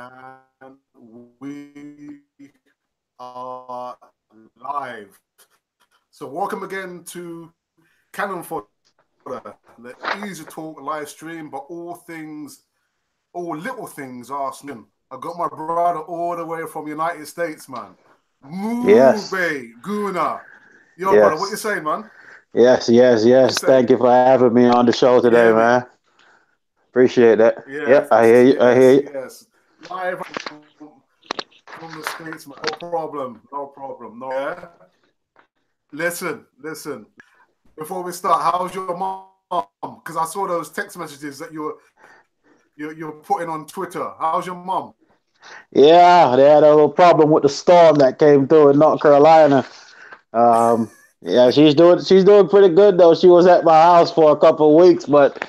and we are live. So, welcome again to Cannon Fodder, the Easy Talk live stream, but all little things Arsenal. I got my brother all the way from United States, man. Yes. MOBAY GOONER. Yo, brother, what you Yes. saying, man? What you Yes. saying? Thank you for having me on the show You today, hear me? man. Appreciate that. Yep, I hear Yes, you. I hear yes, you. yes. Live from the States, man. No problem, no problem. No, yeah? Listen. Before we start, how's your mom? Because I saw those text messages that you're putting on Twitter. How's your mom? Yeah, they had a little problem with the storm that came through in North Carolina. Um, yeah, she's doing pretty good though. She was at my house for a couple of weeks, but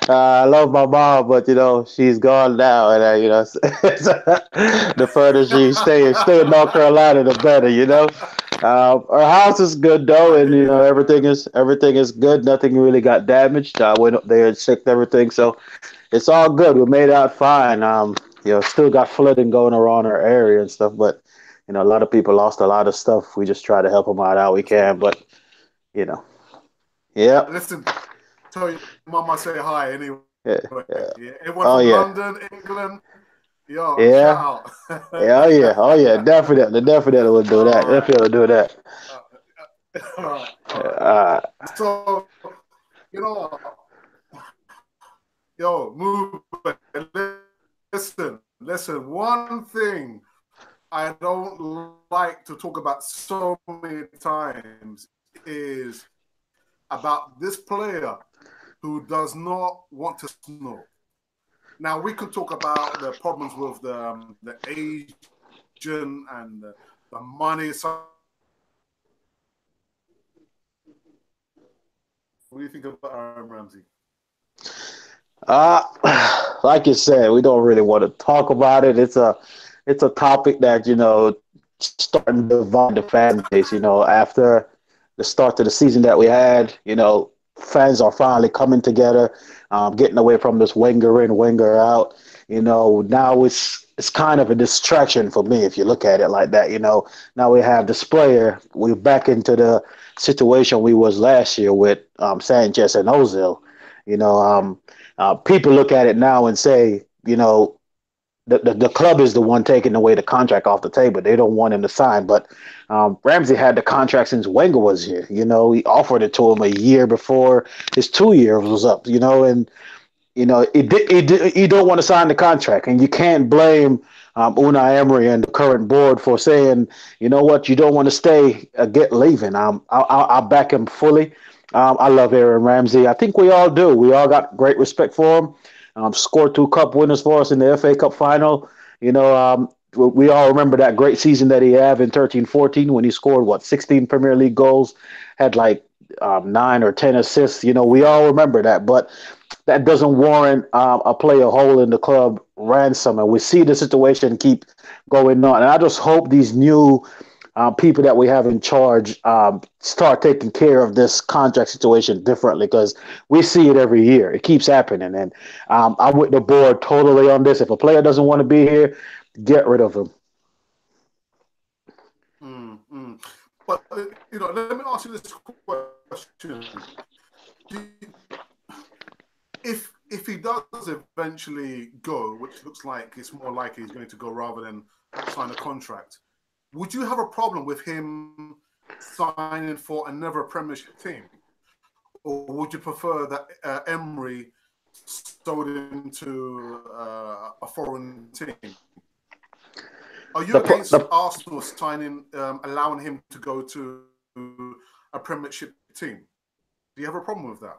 I love my mom, but she's gone now, and the further she stay in North Carolina, the better. Our house is good though, I and hear that, man. everything is good. Nothing really got damaged. I went up there and checked everything, so it's all good. We made out fine. Still got flooding going around our area and stuff, but a lot of people lost a lot of stuff. We just try to help them out how we That's good. can, but you know, yep, Listen, tell your mama say hi anyway. yeah, Yeah, yeah. everyone from Oh yeah, London, England. Yo, shout yeah, out. yeah, oh yeah, definitely would do that. All right. Definitely would do that. All right. Uh, So, you know, yo, move. Listen. One thing I don't like to talk about so many times is about this player who does not want to smoke. Now we can talk about the problems with the agent and the money. So, what do you think about Aaron Ramsey? uh, like you said, we don't really want to talk about it. It's a topic that starting to divide the fan base. After the start of the season that we had, fans are finally coming together, getting away from this Wenger in, Wenger out. Now it's kind of a distraction for me if you look at it like that. Now we have this player. We're back into the situation we was last year with Sanchez and Ozil. You know, people look at it now and say, the club is the one taking away the contract off the table. They don't want him to sign. But Ramsey had the contract since Wenger was here. He offered it to him a year before his 2 years was up. And he don't want to sign the contract, and you can't blame Unai Emery and the current board for saying, you know what, you don't want to stay, get leaving. I back him fully. I love Aaron Ramsey. I think we all do. We all got great respect for him. Scored two cup winners for us in the FA Cup final. We all remember that great season that he had in 13-14 when he scored, 16 Premier League goals, had like 9 or 10 assists. We all Yeah. remember that. But that doesn't warrant a player holding the club ransom. And we see the situation keep going on. And I just hope these new people that we have in charge start taking care of this contract situation differently, because we see it every year. It keeps happening. And I'm with the board totally on this. If a player doesn't want to be here, get rid of him. Mm. But let me ask you this question: if he does eventually go, which looks like it's more likely he's going to go rather than sign a contract, would you have a problem with him signing for another Premiership team, or would you prefer that Emery sold him to a foreign team? Are you The, pro- against the Arsenal signing, allowing him to go to a Premiership team? Do you have a problem with that?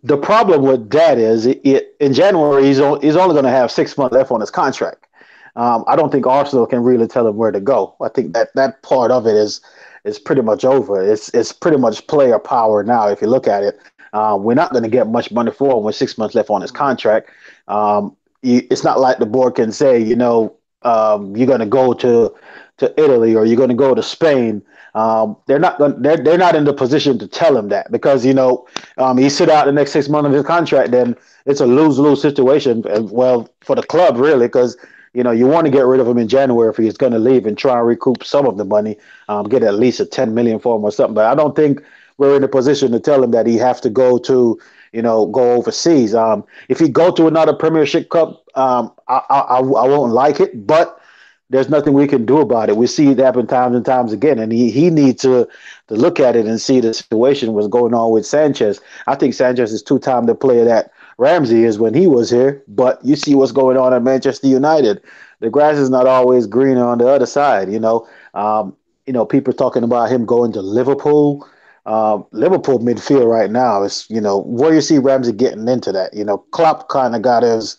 the problem with that is in January he's only going to have 6 months left on his contract. I don't think Arsenal can really tell him where to go. I think that part of it is pretty much over. It's pretty much player power now. If you look at it, we're not going to get much money for him with 6 months left on his Mm. contract. It's not like the board can say, you're going to go to to Italy or you're going to go to Spain, they're not in the position to tell him that because he sit out the next 6 months of his contract, then it's a lose-lose situation. Well, for the club really, because you want to get rid of him in January if he's going to leave and try and recoup some of the money, get at least a 10 million for him or something. But I don't think we're in a position to tell him that he have to go to go overseas. If he go to another Premiership Cup, I won't like it, but there's nothing we can do about it. We see it happen times and times again, and he needs to look at it and see the situation what's going on with Sanchez. I think Sanchez is two-time the player that Ramsey is when he was here, but you see what's going on at Manchester United. The grass is not always greener on the other side. People talking about him going to Liverpool. Liverpool midfield right now is where you see Ramsey getting into that. Klopp kind of got his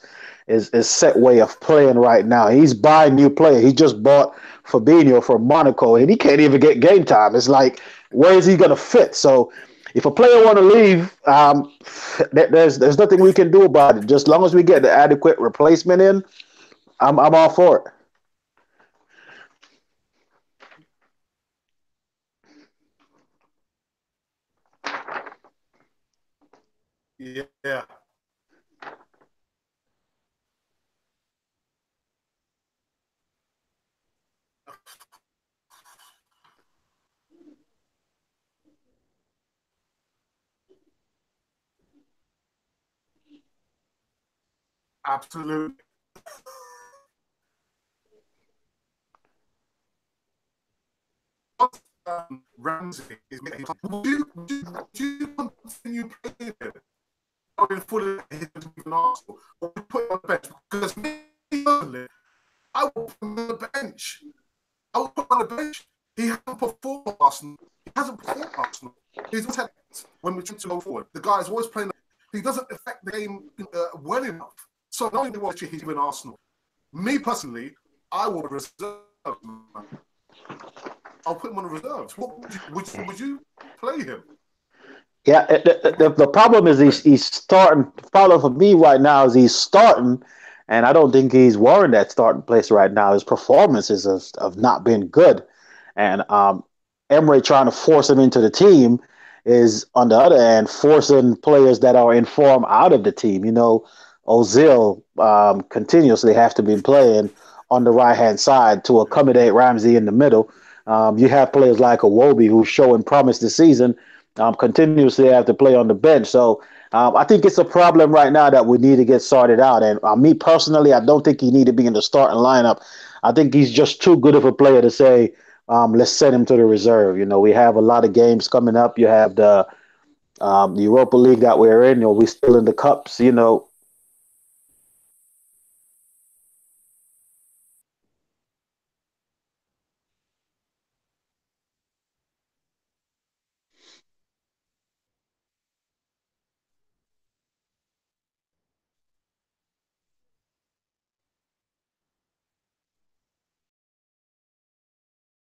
set way of playing right now. He's buying new players. He just bought Fabinho from Monaco, and he can't even get game time. It's like, where is he going to fit? So, if a player want to leave, there's nothing we can do about it. Just as long as we get the adequate replacement in, I'm all for it. Yeah, absolutely. Ramsey is getting. Would you continue playing him? In full even Arsenal, or we put him on the bench because me personally, I will put him on the bench. I will put him on the bench. He hasn't performed for Arsenal. He hasn't performed for Arsenal. He's not when we try to go forward. The guy is always playing. He doesn't affect the game well enough. So not only watch he's in Arsenal. Me personally, I will reserve. I'll put him on the reserves. What would you play him? Yeah, the problem is he's starting. The problem for me right now is he's starting, and I don't think he's warranted that starting place right now. His performances have not been good, and Emery trying to force him into the team is on the other hand forcing players that are in form out of the team. Ozil continuously have to be playing on the right hand side to accommodate Ramsey in the middle. You have players like Iwobi who's showing promise this season, continuously have to play on the bench. So I think it's a problem right now that we need to get sorted out. And me personally, I don't think he need to be in the starting lineup. I think he's just too good of a player to say, let's send him to the reserve. We have a lot of games coming up. You have the Europa League that we're in. We're still in the cups.